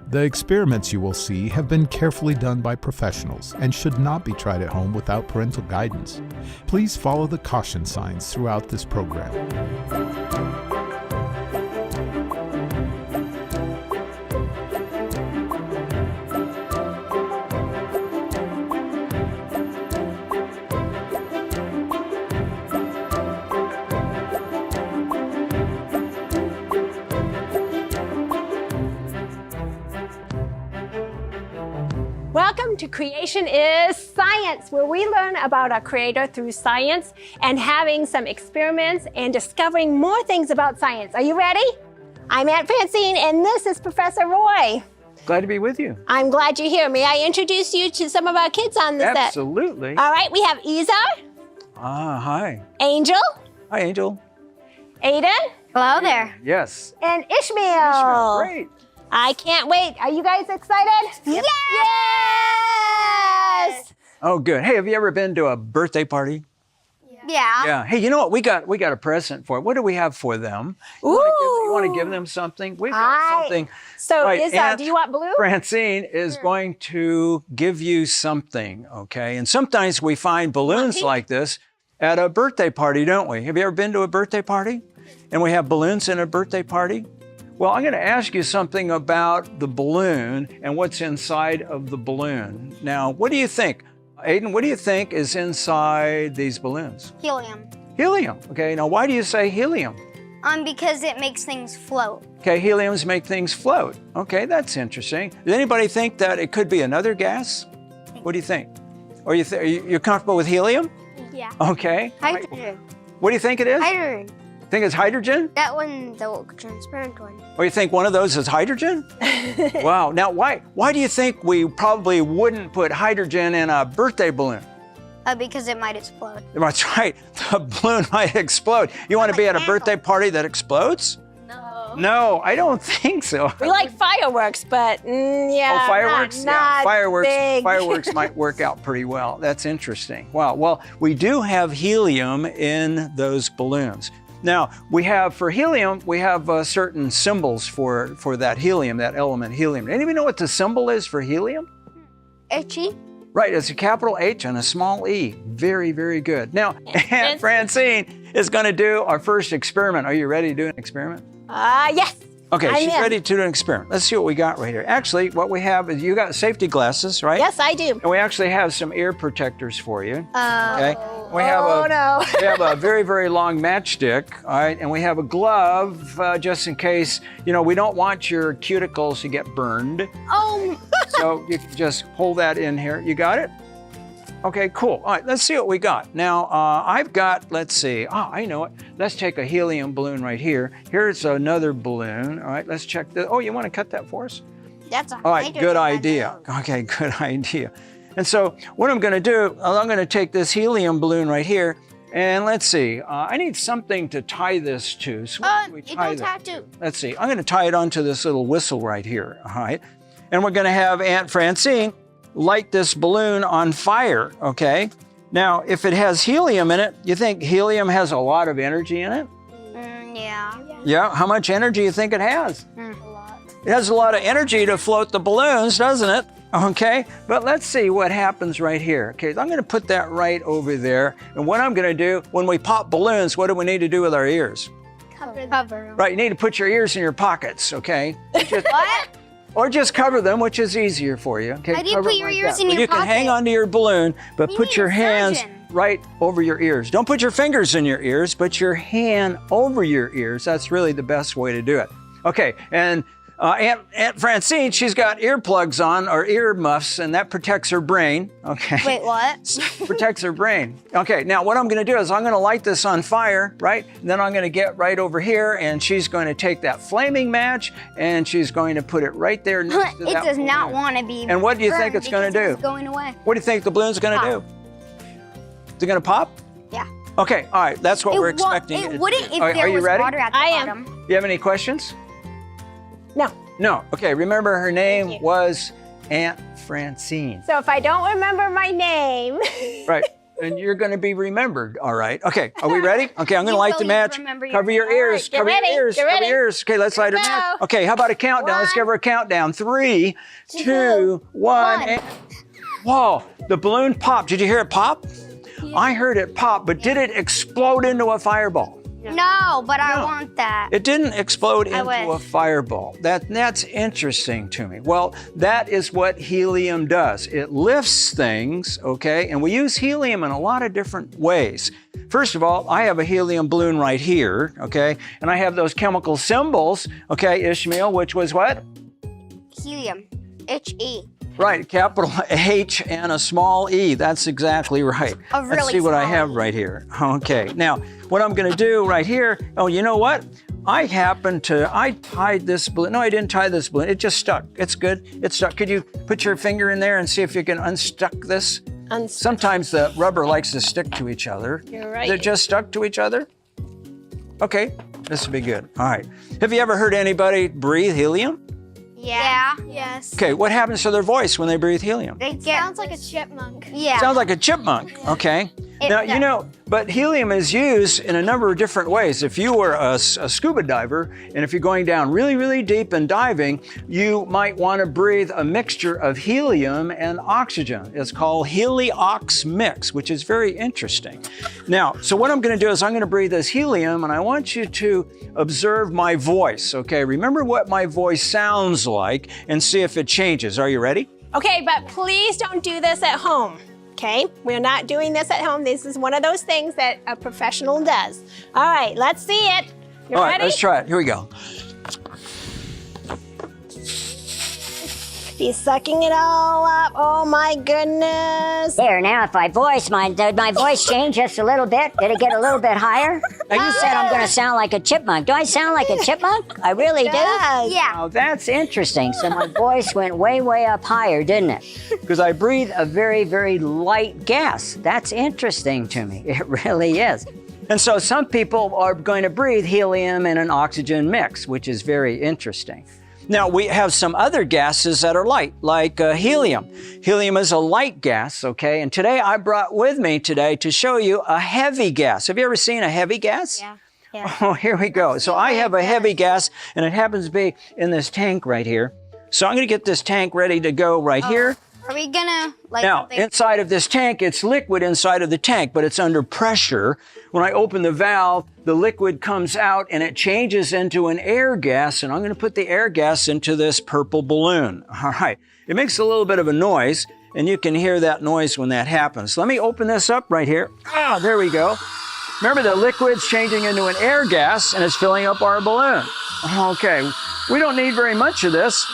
The experiments you will see have been carefully done by professionals and should not be tried at home without parental guidance. Please follow the caution signs throughout this program. Welcome to Creation is Science, where we learn about our Creator through science and having some experiments and discovering more things about science. Are you ready? I'm Aunt Francine, and this is Professor Roy. Glad to be with you. I'm glad you're here. May I introduce you to some of our kids on the set? Absolutely. All right, we have Isa. Hi. Angel. Hi, Angel. Aiden. Hello there. Yes. And Ishmael. Great. I can't wait. Are you guys excited? Yep. Yes! Oh, good. Hey, have you ever been to a birthday party? Yeah. Yeah. Hey, you know what? We got a present for it. What do we have for them? Ooh. You want to give them something? We've got something. So, Right, Isa, Aunt do you want blue? Francine is going to give you something, okay? And sometimes we find balloons like this at a birthday party, don't we? Have you ever been to a birthday party? And we have balloons in a birthday party? Well, I'm going to ask you something about the balloon and what's inside of the balloon. Now, what do you think? Aiden, what do you think is inside these balloons? Helium. Helium. Okay, now why do you say helium? Because it makes things float. Okay, heliums make things float. Okay, that's interesting. Does anybody think that it could be another gas? What do you think? Or you're comfortable with helium? Yeah. Okay. Hydrogen. What do you think it is? Hydrogen. Think it's hydrogen? That one, the transparent one. Or you think one of those is hydrogen? Wow. Now, why do you think we probably wouldn't put hydrogen in a birthday balloon? Because it might explode. That's right. The balloon might explode. You want to be at a birthday party that explodes? No. No, I don't think so. We like fireworks, but yeah. Oh, fireworks? Not Fireworks. big. Fireworks might work out pretty well. That's interesting. Wow. Well, we do have helium in those balloons. Now, for helium, we have certain symbols for that helium, that element helium. Anybody know what the symbol is for helium? H-E? Right, it's a capital H and a small e. Very, very good. Now, Aunt Francine is going to do our first experiment. Are you ready to do an experiment? Yes. Okay, I'm she's in. ready to do an experiment. Let's see what we got right here. Actually, what we have is you got safety glasses, right? Yes, I do. And we actually have some ear protectors for you. Okay. We Oh, no. we have a very, very long matchstick, all right, and we have a glove just in case, we don't want your cuticles to get burned. Oh. So you can just hold that in here. You got it? Okay, cool. All right, let's see what we got. Now, I've got, let's see. Oh, I know it. Let's take a helium balloon right here. Here's another balloon. All right, let's check this. Oh, you want to cut that for us? That's a All right, hydrogen good idea. balloon. Okay, good idea. And so what I'm going to do, I'm going to take this helium balloon right here, and let's see. I need something to tie this to. So what do we you tie don't that have to. Let's see. I'm going to tie it onto this little whistle right here. All right. And we're going to have Aunt Francine light this balloon on fire, okay? Now, if it has helium in it, you think helium has a lot of energy in it? Yeah. Yeah, how much energy do you think it has? A lot. It has a lot of energy to float the balloons, doesn't it? Okay, but let's see what happens right here. Okay, I'm going to put that right over there. And what I'm going to do, when we pop balloons, what do we need to do with our ears? Cover. Right, you need to put your ears in your pockets, okay? What? Or just cover them, which is easier for you. Okay, How do you cover put it your like ears that. in But your you can hang pocket? onto your balloon, but You put need your a hands surgeon. right over your ears. Don't put your fingers in your ears, put your hand over your ears. That's really the best way to do it. Okay, and Aunt Francine, she's got earplugs on, or ear muffs, and that protects her brain, okay? Wait, what? Protects her brain. Okay, now what I'm going to do is I'm going to light this on fire, right? And then I'm going to get right over here, and she's going to take that flaming match, and she's going to put it right there next to It that does not balloon. want to be And what do you think burned it's gonna because do? It's going away. What do you think the balloon's going to do? Is it going to pop? Yeah. Okay, all right, that's what we're expecting. It wouldn't if Are there you was ready? water at the I am. bottom. You have any questions? No. No. Okay, remember her name you. was Aunt Francine. So if I don't remember my name, Right. and you're going to be remembered. All right. Okay. Are we ready? Okay. I'm going to light the match. Cover Your ears. Get Cover ready, your ears. get Cover ready. your ears. Okay. Let's light a Here we match. go. Okay. How about a countdown? Let's give her a countdown. 3, 2, 1. And... Whoa. The balloon popped. Did you hear it pop? Yeah. I heard it pop, but did it explode into a fireball? No, but I No. want that. It didn't explode into a wish. fireball. That's interesting to me. Well, that is what helium does. It lifts things, okay? And we use helium in a lot of different ways. First of all, I have a helium balloon right here, okay? And I have those chemical symbols, okay, Ishmael, which was what? Helium. H-E. Right, capital H and a small e. That's exactly right. A Let's really see what I small have E. right here. Okay, now what I'm going to do right here, oh, you know what? I tied this balloon. No, I didn't tie this balloon. It just stuck. It's good. It's stuck. Could you put your finger in there and see if you can unstuck this? Sometimes the rubber likes to stick to each other. You're right. Is it just stuck to each other? Okay, this will be good. All right. Have you ever heard anybody breathe helium? Yeah. Yes. Okay, what happens to their voice when they breathe helium? It sounds like a chipmunk. Yeah. Sounds like a chipmunk, okay? Now, you know, but helium is used in a number of different ways. If you were a scuba diver, and if you're going down really, really deep and diving, you might want to breathe a mixture of helium and oxygen. It's called heliox mix, which is very interesting. Now, so what I'm going to do is I'm going to breathe this helium, and I want you to observe my voice, okay? Remember what my voice sounds like and see if it changes. Are you ready? Okay, but please don't do this at home. Okay, we're not doing this at home. This is one of those things that a professional does. All right, let's see it. You All right, ready? let's try it. Here we go. He's sucking it all up. Oh my goodness. There, now if I voice, did my voice change just a little bit? Did it get a little bit higher? Now you said I'm gonna sound like a chipmunk. Do I sound like a chipmunk? I really do? Yeah. Oh, that's interesting. So my voice went way, way up higher, didn't it? Because I breathe a very, very light gas. That's interesting to me. It really is. And so some people are going to breathe helium in an oxygen mix, which is very interesting. Now, we have some other gases that are light, like helium. Helium is a light gas, okay? And today I brought with me today to show you a heavy gas. Have you ever seen a heavy gas? Yeah. Oh, here we go. So I have a heavy gas, and it happens to be in this tank right here. So I'm going to get this tank ready to go right here. Are we gonna like Now, something? inside of this tank, it's liquid inside of the tank, but it's under pressure. When I open the valve, the liquid comes out and it changes into an air gas, and I'm going to put the air gas into this purple balloon. All right. It makes a little bit of a noise, and you can hear that noise when that happens. Let me open this up right here. Ah, there we go. Remember, the liquid's changing into an air gas, and it's filling up our balloon. Okay. We don't need very much of this.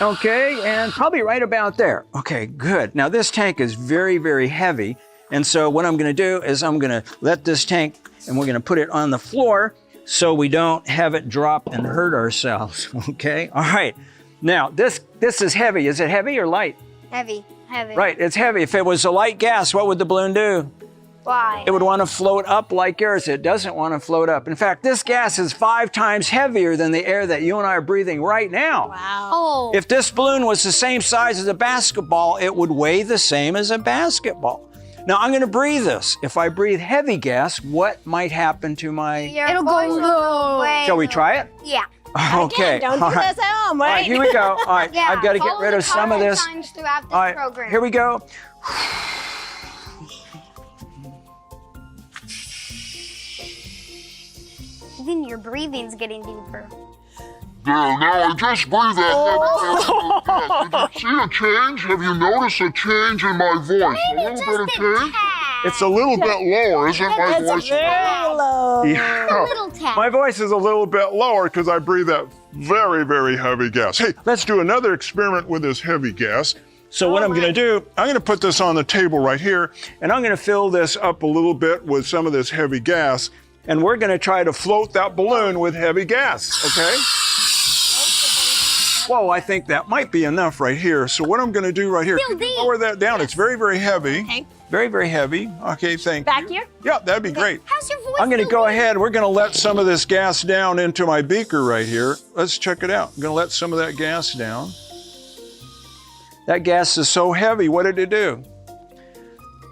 Okay, and probably right about there. Okay, good. Now this tank is very, very heavy. And so what I'm gonna do is I'm gonna let this tank, and we're gonna put it on the floor so we don't have it drop and hurt ourselves, okay? All right, now this is heavy. Is it heavy or light? Heavy. Heavy. Right, it's heavy. If it was a light gas, what would the balloon do? Why? It would want to float up like yours. It doesn't want to float up. In fact, this gas is 5 times heavier than the air that you and I are breathing right now. Wow. Oh. If this balloon was the same size as a basketball, it would weigh the same as a basketball. Now, I'm going to breathe this. If I breathe heavy gas, what might happen to my... It'll go low. Shall we try it? Yeah. Okay. Don't all do right. this at home, All right? right, here we go. All right, Yeah. I've got to get Follow rid the of some of this. signs throughout this All right, program. here we go. Even your breathing's getting deeper. There, now I just breathed that. Did you see a change? Have you noticed a change in my voice? A little bit of change? It's a little bit lower, isn't my It's voice? very low. Yeah. Little tap. My voice is a little bit lower because I breathe that very, very heavy gas. Hey, let's do another experiment with this heavy gas. So what I'm going to do, I'm going to put this on the table right here, and I'm going to fill this up a little bit with some of this heavy gas, and we're going to try to float that balloon with heavy gas, okay? Whoa, I think that might be enough right here. So what I'm going to do right here, Feel deep. lower that down. It's very, very heavy. Okay. Very, very heavy. Okay, thank Back you. here? Yeah, that'd be great. How's your voice? I'm going to feel go deep? ahead. We're going to let some of this gas down into my beaker right here. Let's check it out. I'm going to let some of that gas down. That gas is so heavy. What did it do?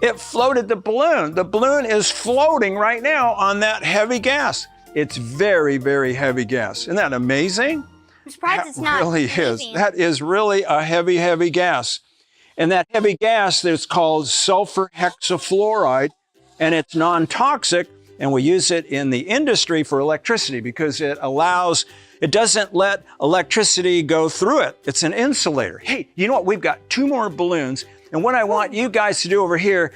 It floated the balloon. The balloon is floating right now on that heavy gas. It's very, very heavy gas. Isn't that amazing? I'm surprised it's not. That really freezing. is. That is really a heavy, heavy gas. And that heavy gas is called sulfur hexafluoride, and it's non-toxic, and we use it in the industry for electricity because it doesn't let electricity go through it. It's an insulator. Hey, you know what? We've got 2 more balloons. And what I want you guys to do over here,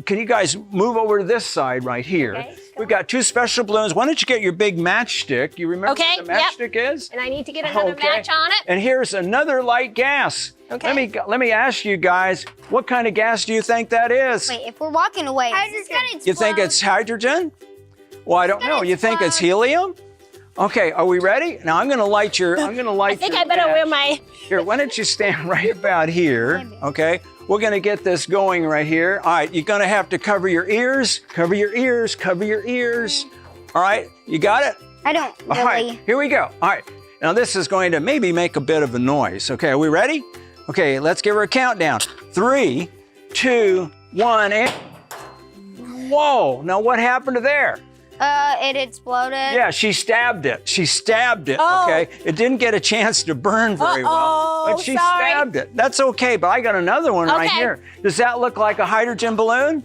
can you guys move over to this side right here? Okay, We've got 2 special balloons. Why don't you get your big matchstick? You remember Okay, what the matchstick is? And I need to get another Okay. match on it. And here's another light gas. Okay. Let me ask you guys, what kind of gas do you think that is? Wait, if we're walking away, You think it's hydrogen? Well, I don't know. You think it's helium? Okay, are we ready? Now I'm gonna light your. I think I better wear my. Here, why don't you stand right about here? Okay, we're gonna get this going right here. All right, you're gonna have to cover your ears, cover your ears, cover your ears. All right, you got it? I don't really. All right, here we go. All right, now this is going to maybe make a bit of a noise. Okay, are we ready? Okay, let's give her a countdown. 3, 2, 1, and whoa! Now what happened to there? It exploded. Yeah, she stabbed it. She stabbed it, Oh. okay? It didn't get a chance to burn very well, Uh-oh, but she sorry. stabbed it. That's okay, but I got another one right Okay. here. Does that look like a hydrogen balloon?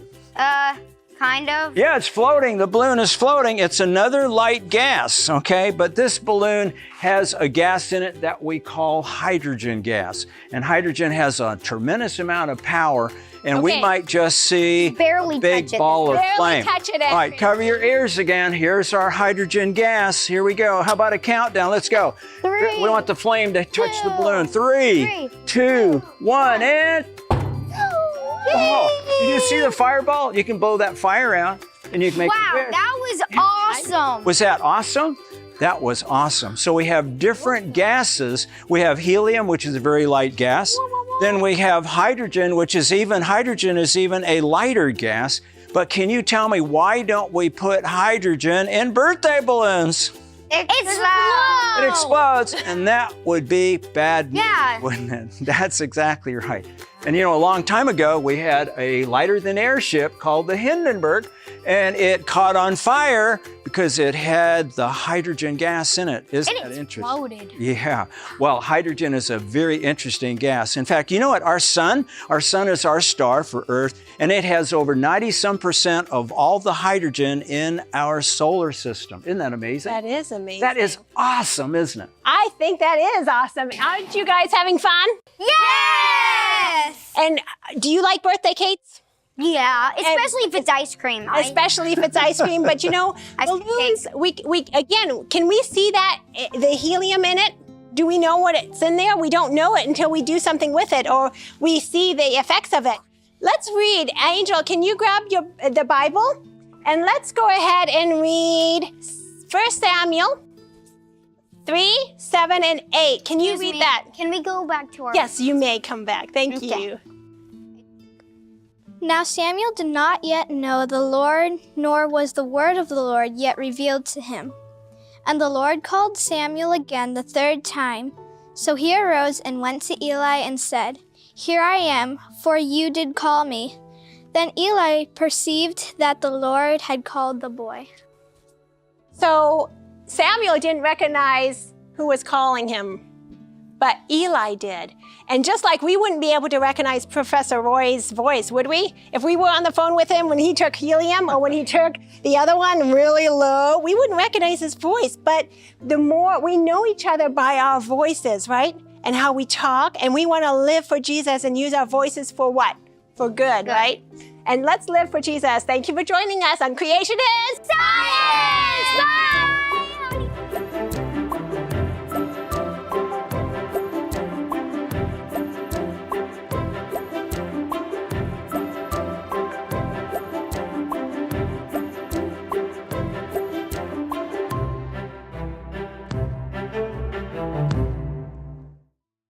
Kind of. Yeah, it's floating. The balloon is floating. It's another light gas, okay? But this balloon has a gas in it that we call hydrogen gas. And hydrogen has a tremendous amount of power, and we Okay. might just see Barely a big touch it. ball of Barely flame. touch it, All right, Andrew. cover your ears again. Here's our hydrogen gas. Here we go. How about a countdown? Let's go. 3, We want the flame to touch the 2, balloon. 3, 2, 1, and... Oh, did you see the fireball? You can blow that fire out, and you can make Wow, it big. that was awesome. Was that awesome? That was awesome. So we have different gases. We have helium, which is a very light gas. Then we have hydrogen, which is even a lighter gas. But can you tell me, why don't we put hydrogen in birthday balloons? It's low. It explodes, and that would be bad news, Yeah. wouldn't it? That's exactly right. And you know, a long time ago, we had a lighter-than-air ship called the Hindenburg, and it caught on fire because it had the hydrogen gas in it. Isn't that interesting? Exploded. Yeah. Well, hydrogen is a very interesting gas. In fact, you know what? Our sun is our star for Earth, and it has over 90-some% of all the hydrogen in our solar system. Isn't that amazing? That is amazing. That is awesome, isn't it? I think that is awesome. Aren't you guys having fun? Yes. And do you like birthday cakes? Yeah, especially if it's ice cream. Especially if it's ice cream. But you know, Ice cream balloons, we again, can we see that, the helium in it? Do we know what it's in there? We don't know it until we do something with it or we see the effects of it. Let's read. Angel, can you grab the Bible? And let's go ahead and read 1 Samuel 3, 7, and 8. Can you read that? Can we go back to our... Yes, you may come back. Thank Okay. you. Now Samuel did not yet know the Lord, nor was the word of the Lord yet revealed to him. And the Lord called Samuel again the 3rd time. So he arose and went to Eli and said, Here I am, for you did call me. Then Eli perceived that the Lord had called the boy. So Samuel didn't recognize who was calling him, but Eli did. And just like we wouldn't be able to recognize Professor Roy's voice, would we? If we were on the phone with him when he took helium or when he took the other one really low, we wouldn't recognize his voice. But the more we know each other by our voices, right? And how we talk, and we want to live for Jesus and use our voices for what? For good, right? And let's live for Jesus. Thank you for joining us on Creation is Science! Bye!